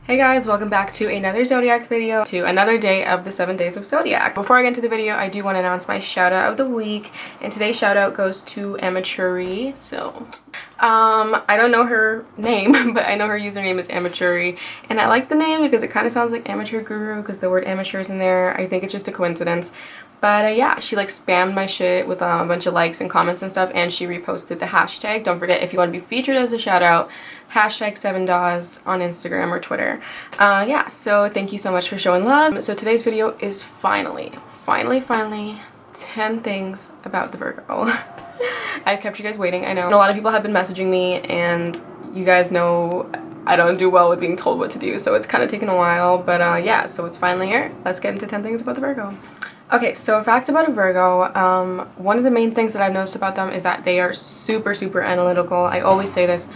Hey guys, welcome back to another Zodiac video, to another day of the 7 days of Zodiac. Before I get into the video, I do want to announce my shout out of the week, and today's shout out goes to Amateuri. So, I don't know her name, but I know her username is Amateuri, and I like the name because it kind of sounds like amateur guru because the word amateur is in there. I think it's just a coincidence. But yeah, she like spammed my shit with a bunch of likes and comments and stuff, and she reposted the hashtag. Don't forget, if you want to be featured as a shout out, hashtag 7DAWs on Instagram or Twitter. Yeah, so thank you so much for showing love. So today's video is finally 10 things about the Virgo. I've kept you guys waiting, I know. A lot of people have been messaging me, and you guys know I don't do well with being told what to do, so it's kind of taken a while, but yeah, so it's finally here. Let's get into 10 things about the Virgo. Okay, so a fact about a Virgo, one of the main things that I've noticed about them is that they are super analytical. I always say this.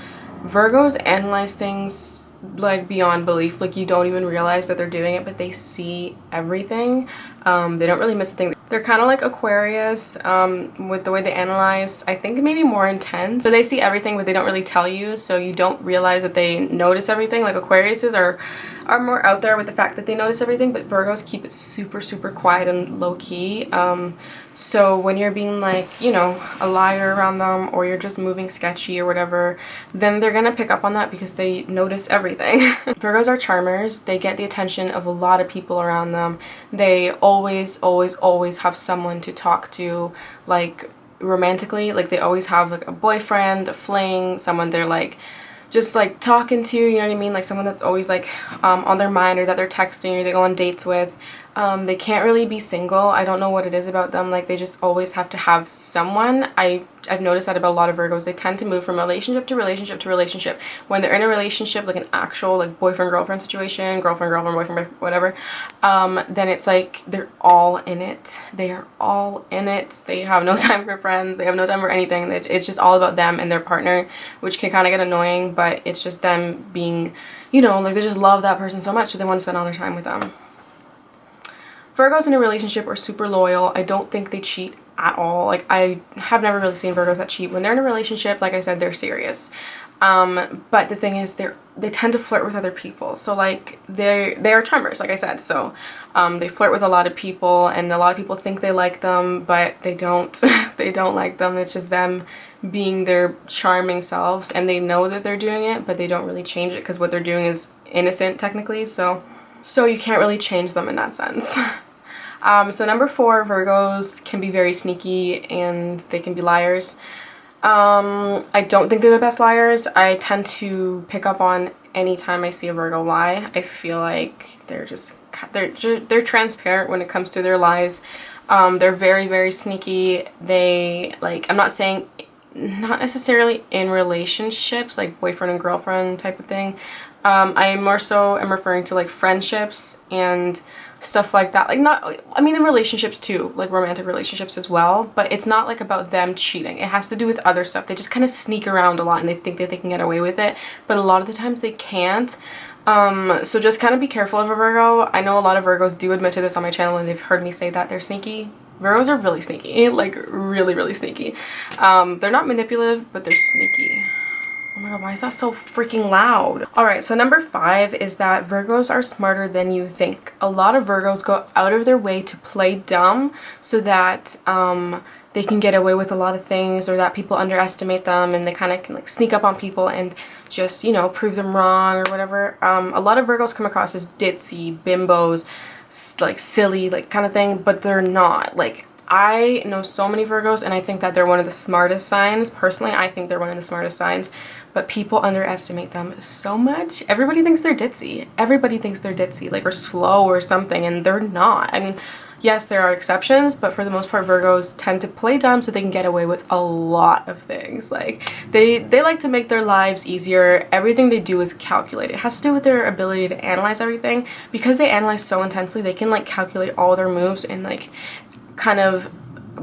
Virgos analyze things like beyond belief. Like, you don't even realize that they're doing it, but they see everything. They don't really miss a thing. They're kind of like Aquarius with the way they analyze. I think maybe more intense. So they see everything, but they don't really tell you, so you don't realize that they notice everything. Like Aquariuses are more out there with the fact that they notice everything, but Virgos keep it super quiet and low-key. So when you're being like, you know, a liar around them, or you're just moving sketchy or whatever, then they're gonna pick up on that because they notice everything. Virgos are charmers. They get the attention of a lot of people around them. They always have someone to talk to, like romantically. Like, they always have like a boyfriend, a fling, someone they're like just like talking to, you know what I mean? Like someone that's always like on their mind, or that they're texting or they go on dates with. They can't really be single. I don't know what it is about them. Like, they just always have to have someone. I've noticed that about a lot of Virgos. They tend to move from relationship to relationship to relationship. When they're in a relationship, like an actual like boyfriend-girlfriend situation, girlfriend-girlfriend, boyfriend, whatever, then it's like they're all in it. They are all in it. They have no time for friends. They have no time for anything. It's just all about them and their partner, which can kind of get annoying, but it's just them being, you know, like they just love that person so much, so they want to spend all their time with them. Virgos in a relationship are super loyal. I don't think they cheat at all. Like, I have never really seen Virgos that cheat. When they're in a relationship, like I said, they're serious. But the thing is, they tend to flirt with other people. So like, they are charmers, like I said. So they flirt with a lot of people, and a lot of people think they like them, but they don't. They don't like them. It's just them being their charming selves, and they know that they're doing it, but they don't really change it because what they're doing is innocent technically. So you can't really change them in that sense. So number 4, Virgos can be very sneaky and they can be liars. I don't think they're the best liars. I tend to pick up on any time I see a Virgo lie. I feel like they're transparent when it comes to their lies. They're very sneaky. They, like, I'm not saying not necessarily in relationships, like boyfriend and girlfriend type of thing. I more so am referring to like friendships and stuff like that. Like, not, I mean, in relationships too, like romantic relationships as well, but it's not like about them cheating. It has to do with other stuff. They just kind of sneak around a lot and they think that they can get away with it, but a lot of the times they can't. So just kind of be careful of a Virgo. I know a lot of Virgos do admit to this on my channel, and they've heard me say that they're sneaky. Virgos are really sneaky, like really sneaky. They're not manipulative, but they're sneaky. Oh my god, why is that so freaking loud? Alright, so number 5 is that Virgos are smarter than you think. A lot of Virgos go out of their way to play dumb so that they can get away with a lot of things, or that people underestimate them, and they kind of can like sneak up on people and just, you know, prove them wrong or whatever. A lot of Virgos come across as ditzy, bimbos, like silly, like kind of thing, but they're not. Like, I know so many Virgos, and I think that they're one of the smartest signs. Personally, I think they're one of the smartest signs, but people underestimate them so much. Everybody thinks they're ditzy. Everybody thinks they're ditzy, like, or slow or something, and they're not. I mean, yes, there are exceptions, but for the most part, Virgos tend to play dumb so they can get away with a lot of things. Like, they like to make their lives easier. Everything they do is calculated. It has to do with their ability to analyze everything. Because they analyze so intensely, they can like calculate all their moves and like kind of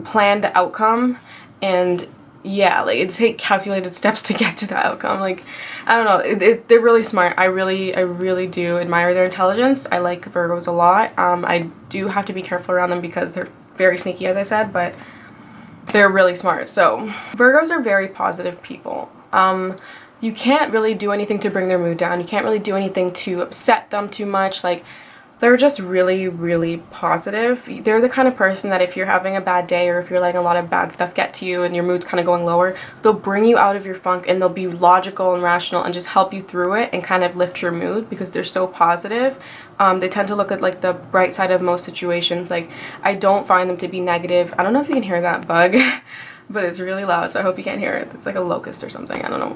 plan the outcome, and yeah, like it take calculated steps to get to that outcome. Like, I don't know, they're really smart. I really do admire their intelligence. I like Virgos a lot. I do have to be careful around them because they're very sneaky, as I said, but they're really smart. So Virgos are very positive people. you can't really do anything to bring their mood down. You can't really do anything to upset them too much. Like, they're just really, really positive. They're the kind of person that if you're having a bad day or if you're letting a lot of bad stuff get to you and your mood's kind of going lower, they'll bring you out of your funk and they'll be logical and rational and just help you through it and kind of lift your mood because they're so positive. They tend to look at like the bright side of most situations. Like, I don't find them to be negative. I don't know if you can hear that bug, but it's really loud, so I hope you can't hear it. It's like a locust or something, I don't know.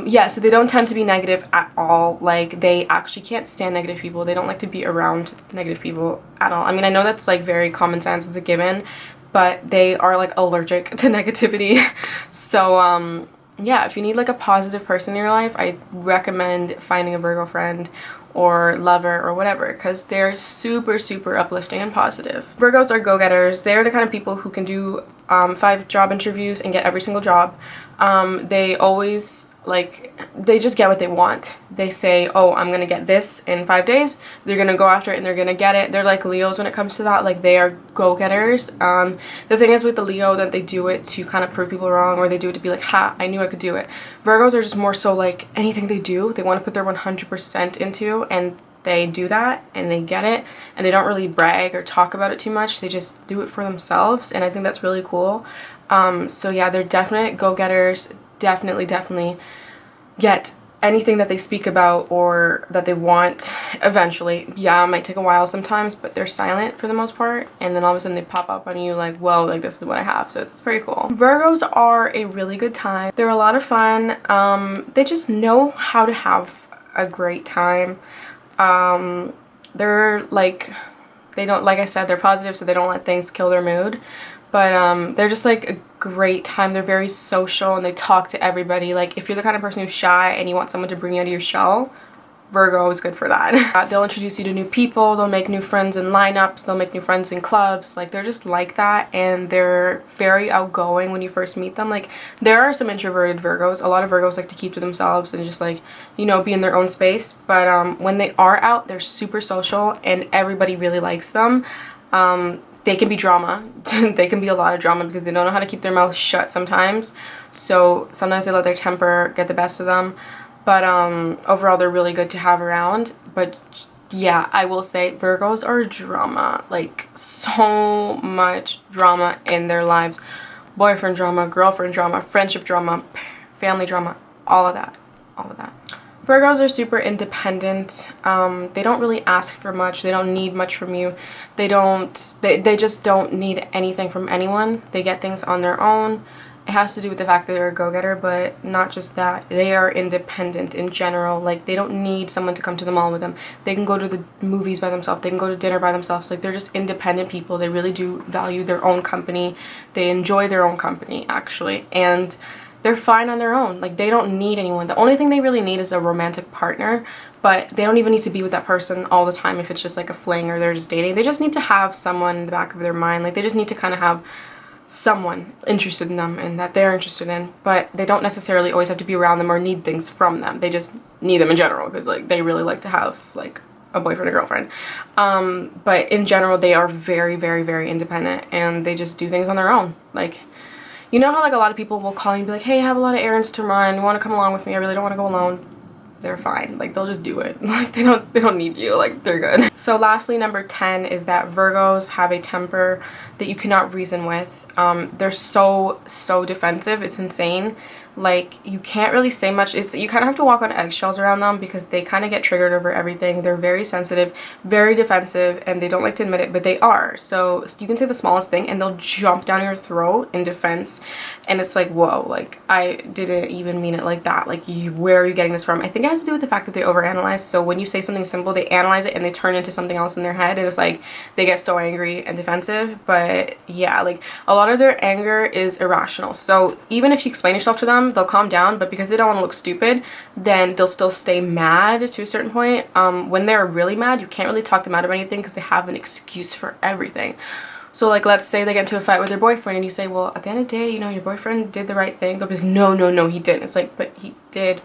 Yeah, so they don't tend to be negative at all. Like, they actually can't stand negative people. They don't like to be around negative people at all. I mean, I know that's like very common sense, as a given, but they are like allergic to negativity. So yeah, if you need like a positive person in your life, I recommend finding a Virgo friend or lover or whatever, because they're super, super uplifting and positive. Virgos are go-getters. They're the kind of people who can do 5 job interviews and get every single job. They always, like, they just get what they want. They say, oh, I'm gonna get this in 5 days. They're gonna go after it and they're gonna get it. They're like Leos when it comes to that. Like, they are go-getters. The thing is with the Leo that they do it to kind of prove people wrong, or they do it to be like, ha, I knew I could do it. Virgos are just more so like anything they do, they want to put their 100% into, and they do that and they get it, and they don't really brag or talk about it too much. They just do it for themselves, and I think that's really cool. So yeah, they're definite go-getters. Definitely get anything that they speak about or that they want eventually. Yeah, it might take a while sometimes, but they're silent for the most part, and then all of a sudden they pop up on you like, whoa, like this is what I have. So it's pretty cool. Virgos are a really good time. They're a lot of fun. They just know how to have a great time. They're like, they don't, like I said, they're positive, so they don't let things kill their mood, but they're just like a great time. They're very social and they talk to everybody. Like, if you're the kind of person who's shy and you want someone to bring you out of your shell, Virgo is good for that. They'll introduce you to new people, they'll make new friends in lineups, they'll make new friends in clubs. Like, they're just like that, and they're very outgoing when you first meet them. Like, there are some introverted Virgos. A lot of Virgos like to keep to themselves and just, like, you know, be in their own space, but when they are out, they're super social and everybody really likes them. They can be drama. They can be a lot of drama because they don't know how to keep their mouth shut sometimes. So sometimes they let their temper get the best of them. But overall, they're really good to have around. But yeah, I will say Virgos are drama. Like, so much drama in their lives. Boyfriend drama, girlfriend drama, friendship drama, family drama, all of that. All of that. Virgos are super independent. They don't really ask for much. They don't need much from you. They just don't need anything from anyone. They get things on their own. It has to do with the fact that they're a go-getter, but not just that. They are independent in general. Like, they don't need someone to come to the mall with them. They can go to the movies by themselves. They can go to dinner by themselves. Like, they're just independent people. They really do value their own company. They enjoy their own company, actually. And they're fine on their own. Like, they don't need anyone. The only thing they really need is a romantic partner, but they don't even need to be with that person all the time if it's just like a fling or they're just dating. They just need to have someone in the back of their mind. Like, they just need to kind of have someone interested in them and that they're interested in, but they don't necessarily always have to be around them or need things from them. They just need them in general because, like, they really like to have like a boyfriend or girlfriend. But in general, they are very, very, very independent, and they just do things on their own. Like, you know how like a lot of people will call you and be like, hey, I have a lot of errands to run, you want to come along with me? I really don't want to go alone. They're fine. Like, they'll just do it. Like, they don't need you. Like, they're good. So lastly, number 10 is that Virgos have a temper that you cannot reason with. They're so defensive. It's insane. Like, you can't really say much. You kind of have to walk on eggshells around them because they kind of get triggered over everything. They're very sensitive, very defensive, and they don't like to admit it, but they are. So you can say the smallest thing and they'll jump down your throat in defense, and it's like, whoa, like, I didn't even mean it like that. Like, where are you getting this from? I think it has to do with the fact that they overanalyze. So when you say something simple, they analyze it and they turn into something else in their head, and it's like they get so angry and defensive. But yeah, like, a lot of their anger is irrational. So even if you explain yourself to them, they'll calm down, but because they don't want to look stupid, then they'll still stay mad to a certain point. When they're really mad, you can't really talk them out of anything because they have an excuse for everything. So, like, let's say they get into a fight with their boyfriend and you say, well, at the end of the day, you know, your boyfriend did the right thing. They'll be like, no, he didn't. It's like, but he did.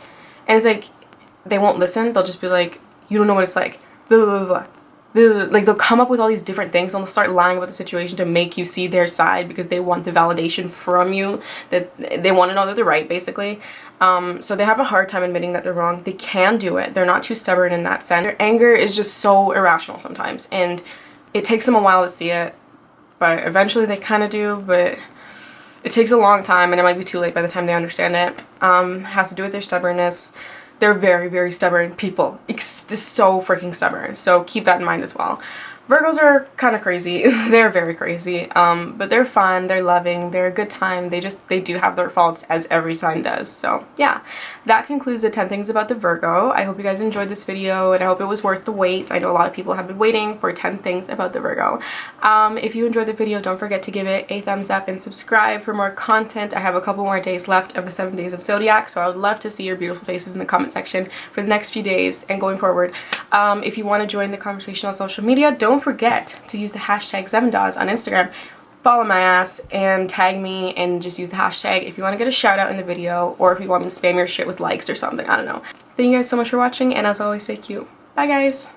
And it's like, they won't listen. They'll just be like, you don't know what it's like, blah, blah, blah, blah. they'll come up with all these different things and they'll start lying about the situation to make you see their side because they want the validation from you, that they want to know that they're right, basically. So they have a hard time admitting that they're wrong. They can do it. They're not too stubborn in that sense. Their anger is just so irrational sometimes, and it takes them a while to see it, but eventually they kind of do, but it takes a long time and it might be too late by the time they understand it. Has to do with their stubbornness. They're very, very stubborn people. It's so freaking stubborn. So keep that in mind as well. Virgos are kind of crazy. They're very crazy. But they're fun, they're loving, they're a good time. They do have their faults, as every sign does. So yeah, that concludes the 10 things about the Virgo. I hope you guys enjoyed this video and I hope it was worth the wait. I know a lot of people have been waiting for 10 things about the Virgo. If you enjoyed the video, don't forget to give it a thumbs up and subscribe for more content. I have a couple more days left of the 7 days of Zodiac, so I would love to see your beautiful faces in the comment section for the next few days and going forward. If you want to join the conversation on social media, don't forget to use the hashtag 7daws on Instagram. Follow my ass and tag me and just use the hashtag if you want to get a shout out in the video, or if you want me to spam your shit with likes or something. I don't know. Thank you guys so much for watching, and as always, stay cute. Bye guys.